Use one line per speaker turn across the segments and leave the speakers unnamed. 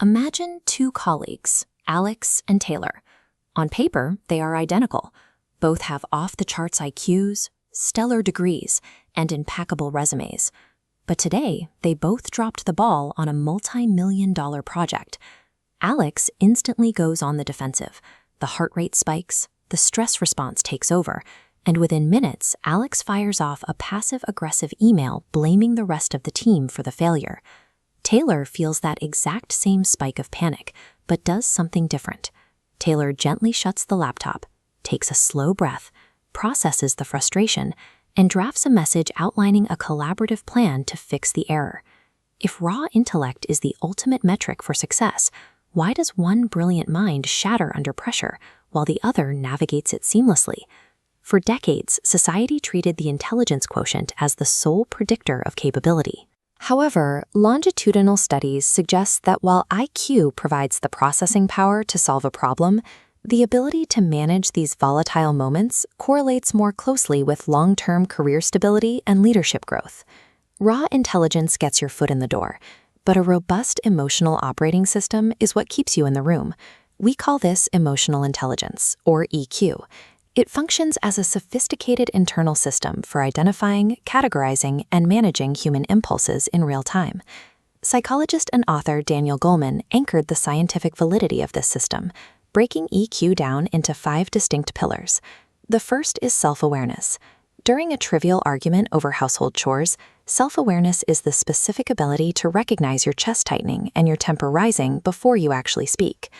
Imagine two colleagues, Alex and Taylor. On paper, they are identical. Both have off-the-charts IQs, stellar degrees, and impeccable resumes. But today, they both dropped the ball on a multi-million-dollar project. Alex instantly goes on the defensive. The heart rate spikes, the stress response takes over, and within minutes, Alex fires off a passive-aggressive email blaming the rest of the team for the failure. Taylor feels that exact same spike of panic, but does something different. Taylor gently shuts the laptop, takes a slow breath, processes the frustration, and drafts a message outlining a collaborative plan to fix the error. If raw intellect is the ultimate metric for success, why does one brilliant mind shatter under pressure while the other navigates it seamlessly? For decades, society treated the intelligence quotient as the sole predictor of capability. However, longitudinal studies suggest that while IQ provides the processing power to solve a problem, the ability to manage these volatile moments correlates more closely with long-term career stability and leadership growth. Raw intelligence gets your foot in the door, but a robust emotional operating system is what keeps you in the room. We call this emotional intelligence, or EQ. It functions as a sophisticated internal system for identifying, categorizing, and managing human impulses in real time. Psychologist and author Daniel Goleman anchored the scientific validity of this system, breaking EQ down into 5 distinct pillars. The first is self-awareness. During a trivial argument over household chores, self-awareness is the specific ability to recognize your chest tightening and your temper rising before you actually speak.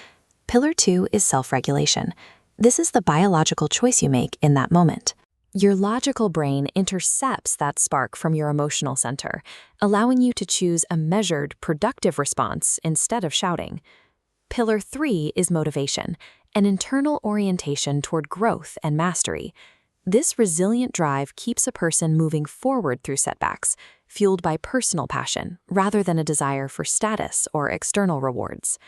Pillar 2 is self-regulation. This is the biological choice you make in that moment. Your logical brain intercepts that spark from your emotional center, allowing you to choose a measured, productive response instead of shouting. Pillar 3 is motivation, an internal orientation toward growth and mastery. This resilient drive keeps a person moving forward through setbacks, fueled by personal passion rather than a desire for status or external rewards.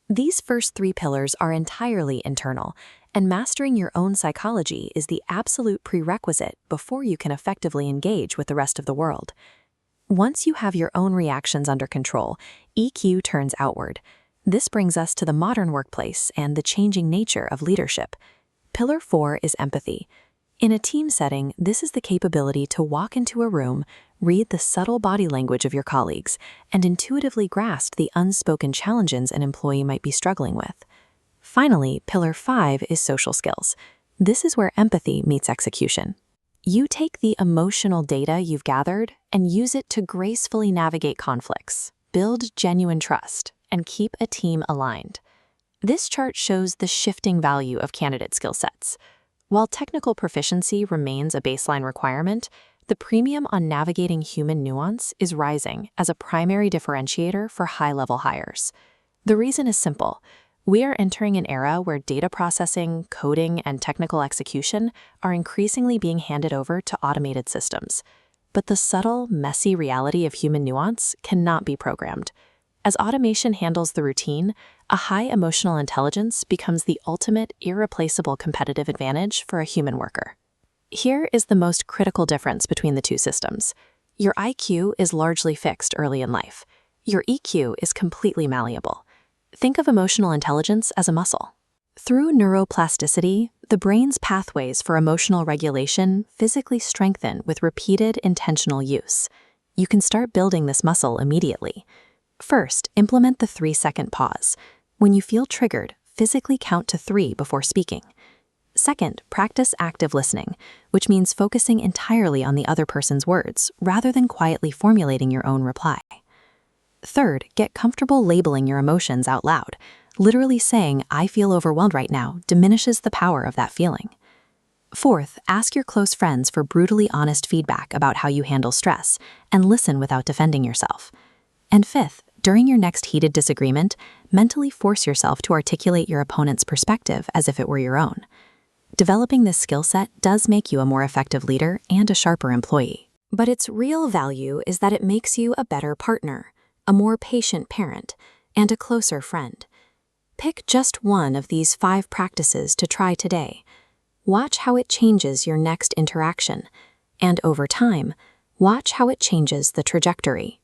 These first 3 pillars are entirely internal, and mastering your own psychology is the absolute prerequisite before you can effectively engage with the rest of the world. Once you have your own reactions under control, EQ turns outward. This brings us to the modern workplace and the changing nature of leadership. Pillar 4 is empathy. In a team setting, this is the capability to walk into a room, read the subtle body language of your colleagues, and intuitively grasp the unspoken challenges an employee might be struggling with. Finally, Pillar 5 is social skills. This is where empathy meets execution. You take the emotional data you've gathered and use it to gracefully navigate conflicts, build genuine trust, and keep a team aligned. This chart shows the shifting value of candidate skill sets. While technical proficiency remains a baseline requirement, the premium on navigating human nuance is rising as a primary differentiator for high-level hires. The reason is simple. We are entering an era where data processing, coding, and technical execution are increasingly being handed over to automated systems. But the subtle, messy reality of human nuance cannot be programmed. As automation handles the routine, a high emotional intelligence becomes the ultimate, irreplaceable competitive advantage for a human worker. Here is the most critical difference between the two systems. Your IQ is largely fixed early in life. Your EQ is completely malleable. Think of emotional intelligence as a muscle. Through neuroplasticity, the brain's pathways for emotional regulation physically strengthen with repeated intentional use. You can start building this muscle immediately. First, implement the 3-second pause. When you feel triggered, physically count to 3 before speaking. Second, practice active listening, which means focusing entirely on the other person's words rather than quietly formulating your own reply. Third, get comfortable labeling your emotions out loud. Literally saying, "I feel overwhelmed right now," diminishes the power of that feeling. Fourth, ask your close friends for brutally honest feedback about how you handle stress, and listen without defending yourself. And fifth, during your next heated disagreement, mentally force yourself to articulate your opponent's perspective as if it were your own. Developing this skill set does make you a more effective leader and a sharper employee. But its real value is that it makes you a better partner, a more patient parent, and a closer friend. Pick just one of these 5 practices to try today. Watch how it changes your next interaction, and over time, watch how it changes the trajectory.